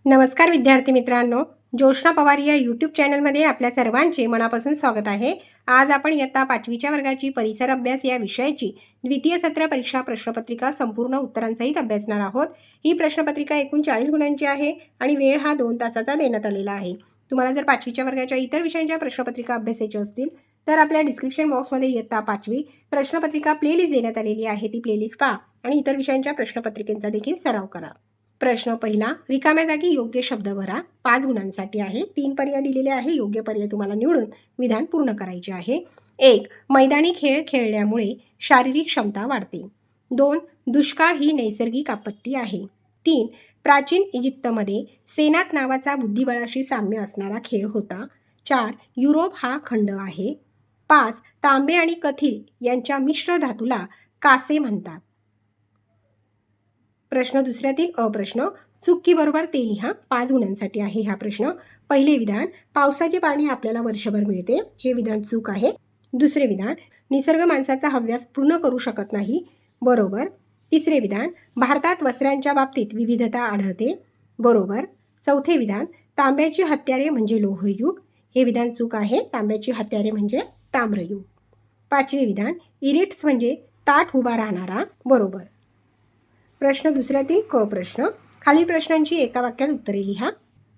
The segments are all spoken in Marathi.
नमस्कार विद्यार्थी मित्रांनो, जोशना पवार या यूट्यूब चॅनलमध्ये आपल्या सर्वांचे मनापासून स्वागत आहे। आज आपण इयत्ता 5वीच्या वर्गाची परिसर अभ्यास या विषयाची द्वितीय सत्र परीक्षा प्रश्नपत्रिका संपूर्ण उत्तरांसहित अभ्यासणार आहोत। ही प्रश्नपत्रिका एकूण 40 गुणांची आहे आणि वेळ हा 2 तासाचा देण्यात आलेला आहे। तुम्हाला जर 5वीच्या वर्गाच्या इतर विषयांच्या प्रश्नपत्रिका अभ्यासायच्या असतील तर आपल्या डिस्क्रिप्शन बॉक्समध्ये इयत्ता 5वी प्रश्नपत्रिका प्लेलिस्ट देण्यात आलेली आहे। ती प्लेलिस्ट पहा आणि इतर विषयांच्या प्रश्नपत्रिकेचा देखील सराव करा। प्रश्न पहिला, रिकाम्या जागी योग्य शब्द भरा। 5 गुणांसाठी आहे। 3 पर्याय दिलेले आहे। योग्य पर्याय तुम्हाला निवडून विधान पूर्ण करायचे आहे। 1. मैदानी खेळ खेळल्यामुळे शारीरिक क्षमता वाढते। 2. दुष्काळ ही नैसर्गिक आपत्ती आहे। 3. प्राचीन इजिप्तमध्ये सेनात नावाचा बुद्धिबळाशी साम्य असणारा खेळ होता। 4. युरोप हा खंड आहे। 5. तांबे आणि कथील यांच्या मिश्र धातूला कासे म्हणतात। प्रश्न दुसऱ्यातील अ प्रश्न, चूक बरोबर ते लिहा। 5 गुणांसाठी आहे हा प्रश्न। पहिले विधान, पावसाचे पाणी आपल्याला वर्षभर मिळते, हे विधान चूक आहे। दुसरे विधान, निसर्ग माणसाचा हव्यास पूर्ण करू शकत नाही, बरोबर। तिसरे विधान, भारतात वस्त्रांच्या बाबतीत विविधता आढळते, बरोबर। चौथे विधान, तांब्याची हत्यारे म्हणजे लोहयुग, हे विधान चूक आहे। तांब्याची हत्यारे म्हणजे ताम्रयुग। पाचवे विधान, इरिट्स म्हणजे ताठ उभा राहणारा, बरोबर। प्रश्न दुसऱ्यातील क प्रश्न, खालील प्रश्नांची एका वाक्यात उत्तरे लिहा।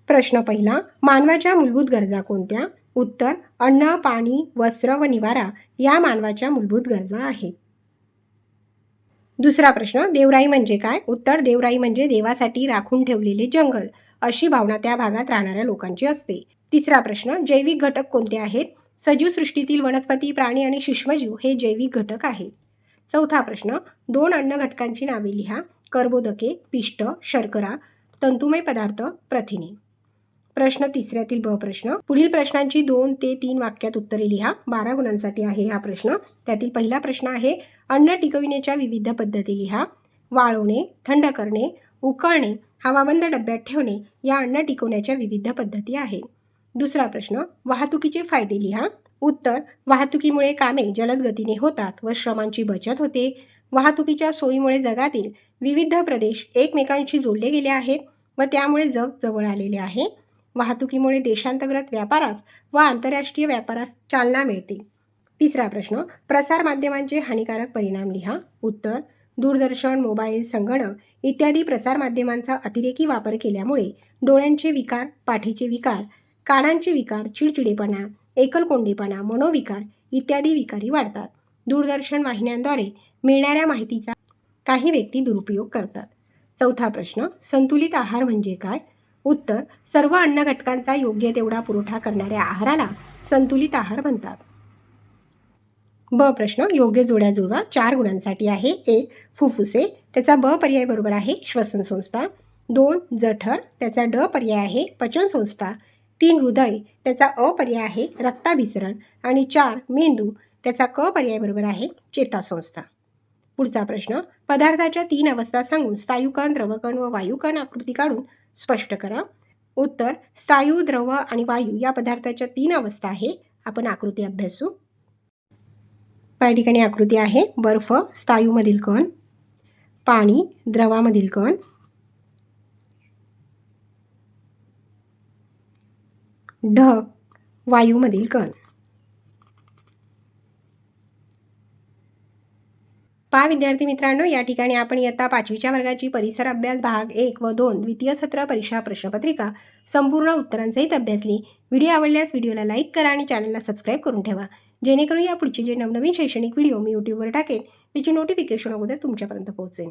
प्रश्न पहिला, मानवाच्या मूलभूत गरजा कोणत्या? उत्तर, अन्न, पाणी, वस्त्र व निवारा या मानवाच्या मूलभूत गरजा आहेत। दुसरा प्रश्न, देवराई म्हणजे काय? उत्तर, देवराई म्हणजे देवासाठी राखून ठेवलेले जंगल, अशी भावना त्या भागात राहणाऱ्या लोकांची असते। तिसरा प्रश्न, जैविक घटक कोणते आहेत? सजीव सृष्टीतील वनस्पती, प्राणी आणि सूक्ष्मजीव हे जैविक घटक आहेत। चौथा प्रश्न, 2 अन्न घटकांची नावे लिहा। कर्बोदके, पिष्ट, शर्करा, तंतुमय पदार्थ, प्रथिने। प्रश्न तिसऱ्यातील ब प्रश्न, पुढील प्रश्नांची 2 ते 3 वाक्यात उत्तरे लिहा। 12 गुणांसाठी आहे हा प्रश्न। त्यातील पहिला प्रश्न आहे, अन्न टिकविण्याच्या विविध पद्धती लिहा। वाळवणे, थंड करणे, उकळणे, हवाबंद डब्यात ठेवणे या अन्न टिकवण्याच्या विविध पद्धती आहेत। दुसरा प्रश्न, वाहतुकीचे फायदे लिहा। उत्तर, वाहतुकीमुळे कामे जलद गतीने होतात व श्रमांची बचत होते। वाहतुकीच्या सोयीमुळे जगातील विविध प्रदेश एकमेकांशी जोडले गेले आहेत व त्यामुळे जग जवळ आलेले आहे। वाहतुकीमुळे देशांतर्गत व्यापारास व आंतरराष्ट्रीय व्यापारास चालना मिळते। तिसरा प्रश्न, प्रसार माध्यमांचे हानिकारक परिणाम लिहा। उत्तर, दूरदर्शन, मोबाईल, संगणक इत्यादी प्रसार माध्यमांचा अतिरेकी वापर केल्यामुळे डोळ्यांचे विकार, पाठीचे विकार, कानांचे विकार, चिडचिडेपणा, एकलकोंडेपणा, मनोविकार इत्यादी विकारी वाढतात। दूरदर्शन वाहिन्यांद्वारे मिळणाऱ्या माहितीचा काही व्यक्ती दुरुपयोग करतात। चौथा प्रश्न, संतुलित आहार म्हणजे काय? उत्तर, सर्व अन्न घटकांचा योग्य तेवढा पुरवठा करणाऱ्या आहाराला संतुलित आहार म्हणतात। ब प्रश्न, योग्य जोड्या जुळवा। 4 गुणांसाठी आहे। 1. फुफ्फुसे, त्याचा ब पर्याय बरोबर आहे श्वसन संस्था। 2. जठर, त्याचा ड पर्याय आहे पचन संस्था। 3. हृदय, त्याचा अ पर्याय आहे रक्ताभिसरण आणि 4. मेंदू, त्याचा क पर्याय बरोबर आहे चेतासंस्था। पुढचा प्रश्न, पदार्थाच्या 3 अवस्था सांगून स्थायुकण, द्रवकण व वायुकण आकृती काढून स्पष्ट करा। उत्तर, स्थायू, द्रव आणि वायू या पदार्थाच्या 3 अवस्था आहे। आपण आकृती अभ्यासू। या ठिकाणी आकृती आहे, बर्फ स्थायूमधील कण, पाणी द्रवामधील कण, ढग वायूमधील कण। पहा विद्यार्थी मित्रांनो, या ठिकाणी आपण इयत्ता 5वीच्या वर्गाची परिसर अभ्यास भाग 1 व 2 द्वितीय सत्र परीक्षा प्रश्नपत्रिका संपूर्ण उत्तरांसहित अभ्यासली। व्हिडिओ आवडल्यास व्हिडिओला लाईक करा आणि चॅनलला सबस्क्राईब करून ठेवा, जेणेकरून या पुढचे जे नवनवीन शैक्षणिक व्हिडिओ मी यूट्यूबवर टाकेन त्याची नोटिफिकेशन अगोदर तुमच्यापर्यंत पोहोचेल।